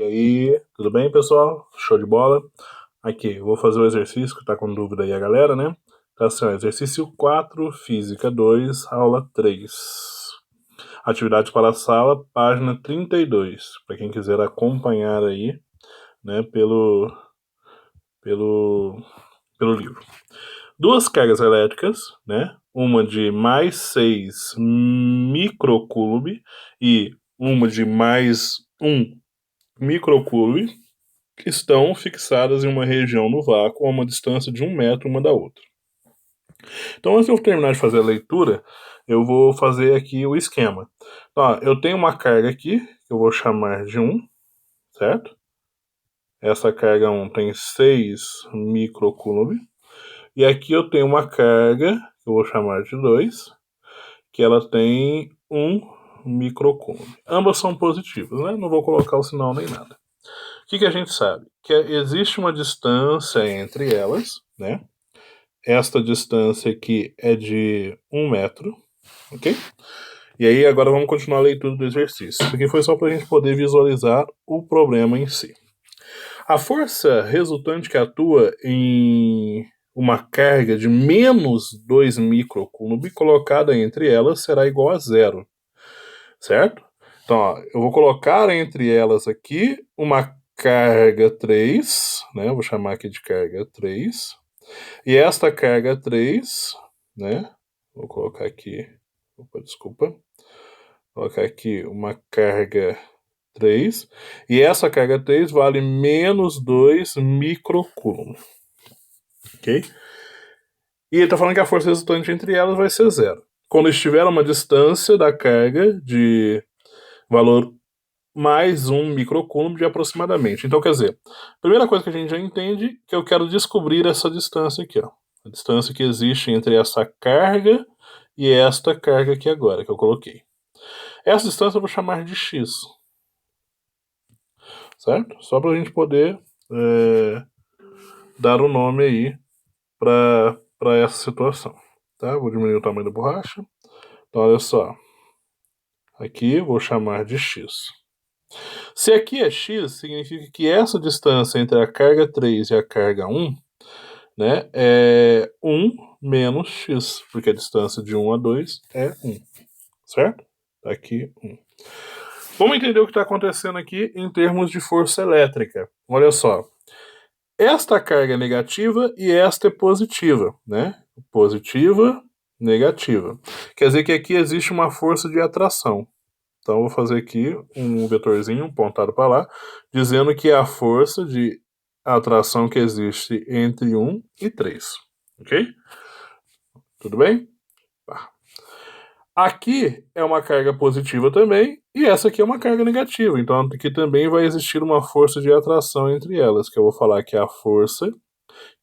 E aí, tudo bem, pessoal? Show de bola? Aqui, eu vou fazer o exercício que tá com dúvida aí a galera, né? Tá assim, ó, exercício 4, Física 2, aula 3. Atividade para a sala, página 32. Para quem quiser acompanhar aí, né, pelo livro. Duas cargas elétricas, né? Uma de mais 6 microcoulomb e uma de mais 1 microcoulomb estão fixadas em uma região no vácuo a uma distância de 1 metro uma da outra. Então, antes de eu terminar de fazer a leitura, eu vou fazer aqui o esquema. Então, ó, eu tenho uma carga aqui, que eu vou chamar de 1, certo? Essa carga 1 tem 6 microcoulomb. E aqui eu tenho uma carga, que eu vou chamar de 2, que ela tem 1 microcoulomb. Ambas são positivas, né? Não vou colocar o sinal nem nada. O que a gente sabe? Que existe uma distância entre elas, né? Esta distância aqui é de 1 metro, ok? E aí agora vamos continuar a leitura do exercício. Isso aqui foi só para a gente poder visualizar o problema em si. A força resultante que atua em uma carga de menos 2 microcoulomb colocada entre elas será igual a zero, certo? Então, ó, eu vou colocar entre elas aqui uma carga 3, né? Eu vou chamar aqui de carga 3. E esta carga 3, né? Vou colocar aqui, desculpa. Vou colocar aqui uma carga 3. E essa carga 3 vale menos 2 microcoulomb. Ok? E ele está falando que a força resultante entre elas vai ser zero. Quando estiver a uma distância da carga de valor mais 1 microcoulomb de aproximadamente. Então, quer dizer, a primeira coisa que a gente já entende é que eu quero descobrir essa distância aqui, ó. A distância que existe entre essa carga e esta carga aqui agora, que eu coloquei. Essa distância eu vou chamar de x. Certo? Só para a gente poder dar o nome aí para essa situação. Tá? Vou diminuir o tamanho da borracha. Então, olha só. Aqui eu vou chamar de x. Se aqui é x, significa que essa distância entre a carga 3 e a carga 1, né, é 1 menos x, porque a distância de 1 a 2 é 1, certo? Aqui 1. Vamos entender o que está acontecendo aqui em termos de força elétrica. Olha só. Esta carga é negativa e esta é positiva, né? Positiva, negativa. Quer dizer que aqui existe uma força de atração. Então, eu vou fazer aqui um vetorzinho apontado para lá, dizendo que é a força de atração que existe entre 1 e 3. Ok? Tudo bem? Aqui é uma carga positiva também, e essa aqui é uma carga negativa. Então, aqui também vai existir uma força de atração entre elas, que eu vou falar que é a força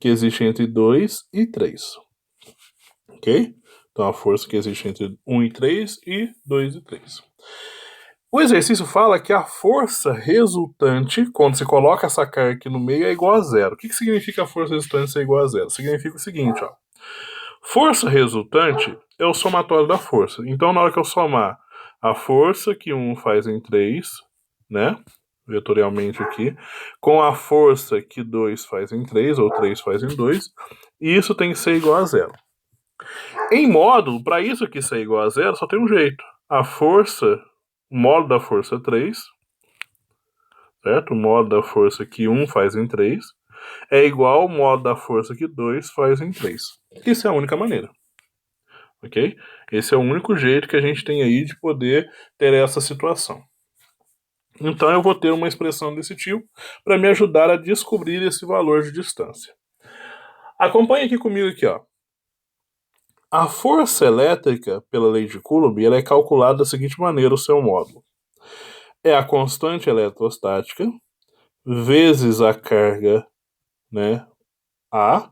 que existe entre 2 e 3. Ok? Então, a força que existe entre 1 e 3 e 2 e 3. O exercício fala que a força resultante, quando se coloca essa carga aqui no meio, é igual a zero. O que significa a força resultante ser igual a zero? Significa o seguinte, ó. Força resultante é o somatório da força. Então, na hora que eu somar a força que 1 faz em 3, né, vetorialmente aqui, com a força que 2 faz em 3, ou 3 faz em 2, isso tem que ser igual a zero. Em módulo, para isso aqui ser igual a zero, só tem um jeito. A força, o módulo da força 3, certo? O módulo da força que 1 faz em 3, é igual ao módulo da força que 2 faz em 3. Isso é a única maneira. Ok? Esse é o único jeito que a gente tem aí de poder ter essa situação. Então eu vou ter uma expressão desse tipo para me ajudar a descobrir esse valor de distância. Acompanhe aqui comigo aqui, ó. A força elétrica, pela lei de Coulomb, ela é calculada da seguinte maneira, o seu módulo. É a constante eletrostática vezes a carga, né, A,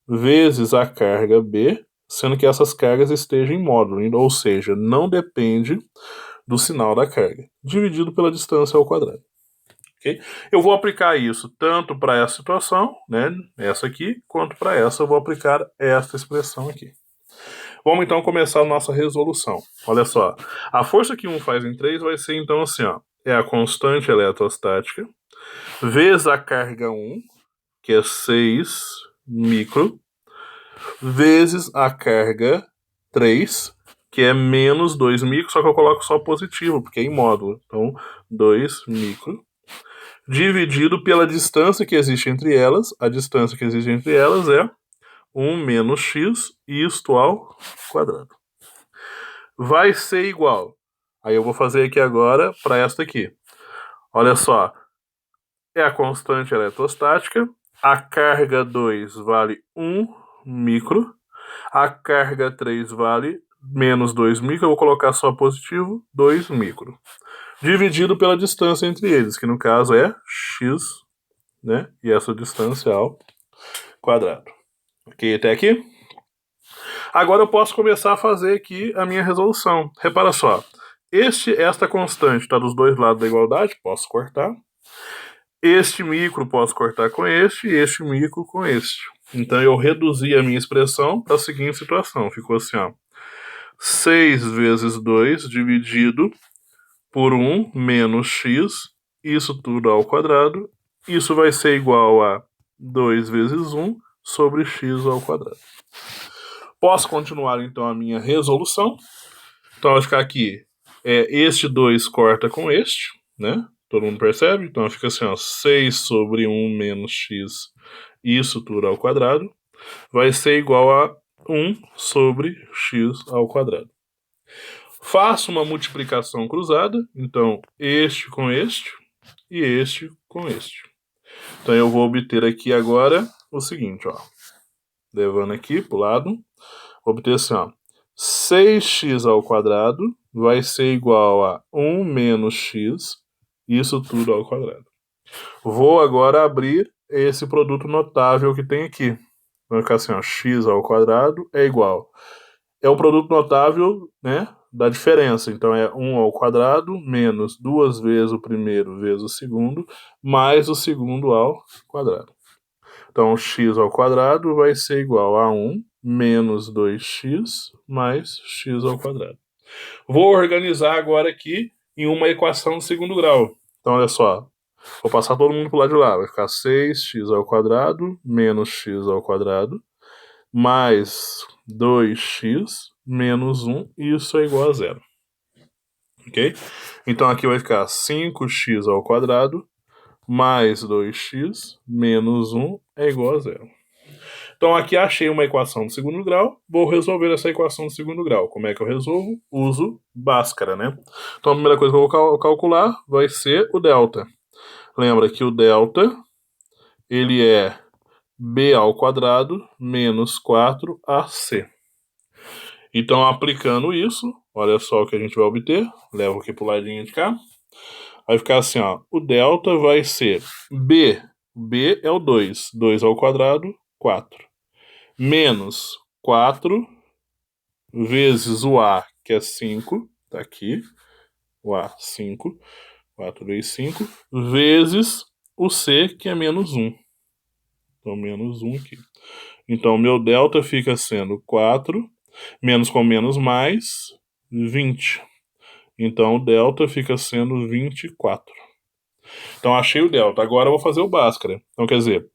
vezes a carga B, sendo que essas cargas estejam em módulo, ou seja, não depende do sinal da carga, dividido pela distância ao quadrado. Okay? Eu vou aplicar isso tanto para essa situação, né, essa aqui, quanto para essa eu vou aplicar essa expressão aqui. Vamos então começar a nossa resolução. Olha só, a força que 1 faz em 3 vai ser então assim, ó, é a constante eletrostática, vezes a carga 1, que é 6 micro, vezes a carga 3, que é menos 2 micro, só que eu coloco só positivo, porque é em módulo. Então, 2 micro, dividido pela distância que existe entre elas. A distância que existe entre elas é 1 menos x, isto ao quadrado. Vai ser igual. Aí eu vou fazer aqui agora para esta aqui. Olha só. É a constante eletrostática. A carga 2 vale 1 micro. A carga 3 vale menos 2 micro. Eu vou colocar só positivo, 2 micro. Dividido pela distância entre eles, que no caso é x, né? E essa distância ao quadrado. Ok, até aqui? Agora eu posso começar a fazer aqui a minha resolução. Repara só. Esta constante está dos dois lados da igualdade. Posso cortar. Este micro posso cortar com este e este micro com este. Então eu reduzi a minha expressão para a seguinte situação. Ficou assim, ó. 6 vezes 2 dividido por 1 menos x, isso tudo ao quadrado. Isso vai ser igual a 2 vezes 1 sobre x ao quadrado. Posso continuar então a minha resolução. Então vai ficar aqui, este 2 corta com este, né? Todo mundo percebe? Então fica assim, ó, 6 sobre 1 menos x, isso tudo ao quadrado, vai ser igual a 1 sobre x ao quadrado. Faço uma multiplicação cruzada, então este com este e este com este. Então eu vou obter aqui agora o seguinte, ó, levando aqui para o lado, vou obter assim, ó, 6x ao quadrado vai ser igual a 1 menos x, isso tudo ao quadrado. Vou agora abrir esse produto notável que tem aqui. Vai ficar assim, ó, x ao quadrado é igual. É o produto notável, né, da diferença. Então é 1 ao quadrado menos 2 vezes o primeiro vezes o segundo, mais o segundo ao quadrado. Então x ao quadrado vai ser igual a 1 menos 2x mais x ao quadrado. Vou organizar agora aqui em uma equação de segundo grau. Então olha só, vou passar todo mundo para o lado de lá. Vai ficar 6x ao quadrado menos x ao quadrado mais 2x menos 1, e isso é igual a zero. Ok? Então aqui vai ficar 5x ao quadrado mais 2x menos 1 é igual a zero. Então aqui achei uma equação de segundo grau, vou resolver essa equação de segundo grau. Como é que eu resolvo? Uso Bhaskara, né? Então a primeira coisa que eu vou calcular vai ser o delta. Lembra que o delta, ele é b ao quadrado menos 4ac. Então aplicando isso, olha só o que a gente vai obter. Levo aqui pro ladinho de cá. Vai ficar assim, ó. O delta vai ser b. B é o 2. 2 ao quadrado, 4. Menos 4 vezes o A, que é 5, tá aqui, o A, 5, 4 vezes 5, vezes o C, que é menos 1. Então, menos 1 aqui. Então, meu delta fica sendo 4, menos com menos mais, 20. Então, o delta fica sendo 24. Então, achei o delta. Agora eu vou fazer o Bhaskara. Então, quer dizer,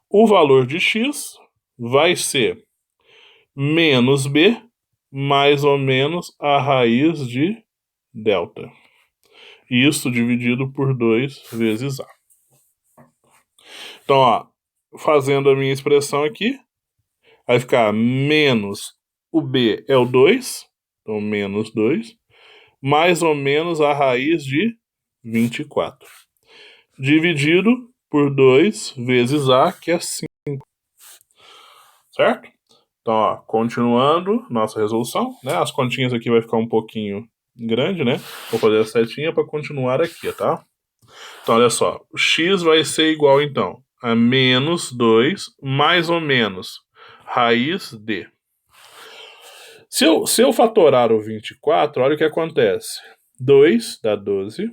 o valor de x vai ser menos b mais ou menos a raiz de delta. Isso dividido por 2 vezes a. Então, ó, fazendo a minha expressão aqui, vai ficar menos o b é o 2, então menos 2, mais ou menos a raiz de 24. Dividido por 2 vezes a, que é 5. Certo? Então, ó, continuando nossa resolução, né? As continhas aqui vai ficar um pouquinho grande, né? Vou fazer a setinha para continuar aqui, tá? Então, olha só. O x vai ser igual, então, a menos 2, mais ou menos, raiz de. Se eu fatorar o 24, olha o que acontece. 2 dá 12,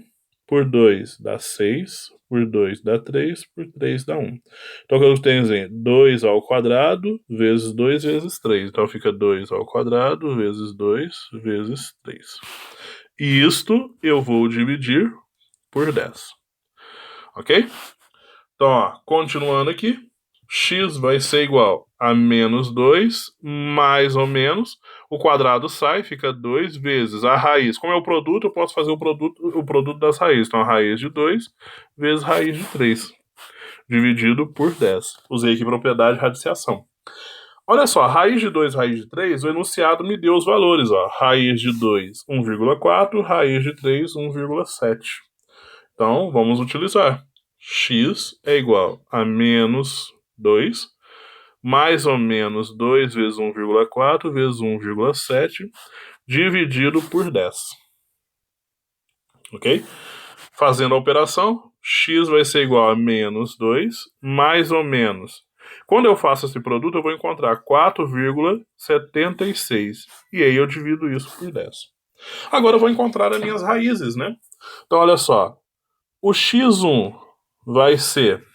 por 2 dá 6, por 2 dá 3, por 3 dá 1. Então, o que eu tenho dizer? 2 ao quadrado vezes 2 vezes 3. Então, fica 2 ao quadrado vezes 2 vezes 3. E isto eu vou dividir por 10. Ok? Então, ó, continuando aqui, x vai ser igual a menos 2, mais ou menos, o quadrado sai, fica 2 vezes a raiz. Como é o produto, eu posso fazer o produto das raízes. Então, a raiz de 2 vezes raiz de 3, dividido por 10. Usei aqui propriedade de radiciação. Olha só, raiz de 2, raiz de 3, o enunciado me deu os valores, ó. Raiz de 2, 1,4, raiz de 3, 1,7. Então, vamos utilizar. X é igual a menos 2, mais ou menos 2 vezes 1,4 vezes 1,7, dividido por 10. Ok? Fazendo a operação, x vai ser igual a menos 2, mais ou menos. Quando eu faço esse produto, eu vou encontrar 4,76. E aí eu divido isso por 10. Agora eu vou encontrar as minhas raízes, né? Então, olha só. O x1 vai ser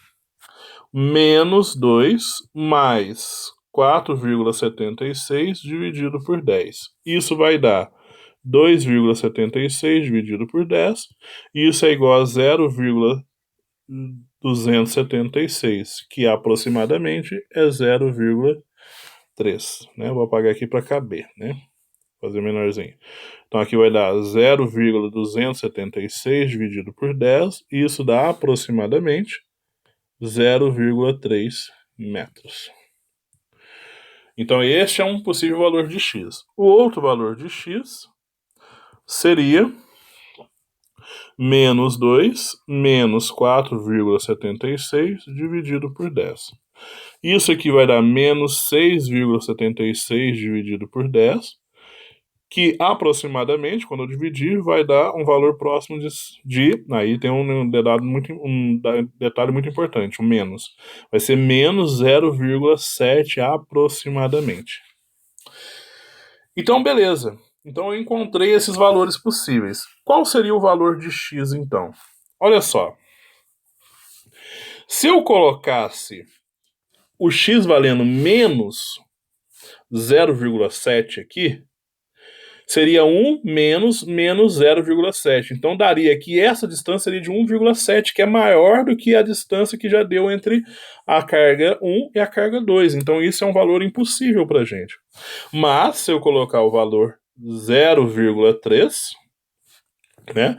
menos 2 mais 4,76 dividido por 10. Isso vai dar 2,76 dividido por 10. E isso é igual a 0,276, que aproximadamente é 0,3. Né? Vou apagar aqui para caber, né? Fazer menorzinho. Então aqui vai dar 0,276 dividido por 10. E isso dá aproximadamente 0,3 metros. Então este é um possível valor de x. O outro valor de x seria menos 2 menos 4,76 dividido por 10. Isso aqui vai dar menos 6,76 dividido por 10, que aproximadamente, quando eu dividir, vai dar um valor próximo de aí tem um detalhe muito importante, o menos. Vai ser menos 0,7 aproximadamente. Então, beleza. Então, eu encontrei esses valores possíveis. Qual seria o valor de x, então? Olha só. Se eu colocasse o x valendo menos 0,7 aqui, seria 1 menos 0,7. Então, daria que essa distância seria de 1,7, que é maior do que a distância que já deu entre a carga 1 e a carga 2. Então, isso é um valor impossível para a gente. Mas, se eu colocar o valor 0,3, né?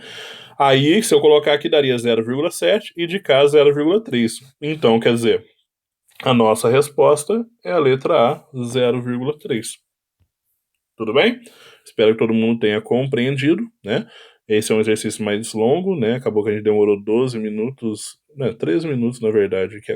Aí, se eu colocar aqui, daria 0,7 e de cá 0,3. Então, quer dizer, a nossa resposta é a letra A, 0,3. Tudo bem? Espero que todo mundo tenha compreendido, né? Esse é um exercício mais longo, né? Acabou que a gente demorou 12 minutos, né? 13 minutos, na verdade, que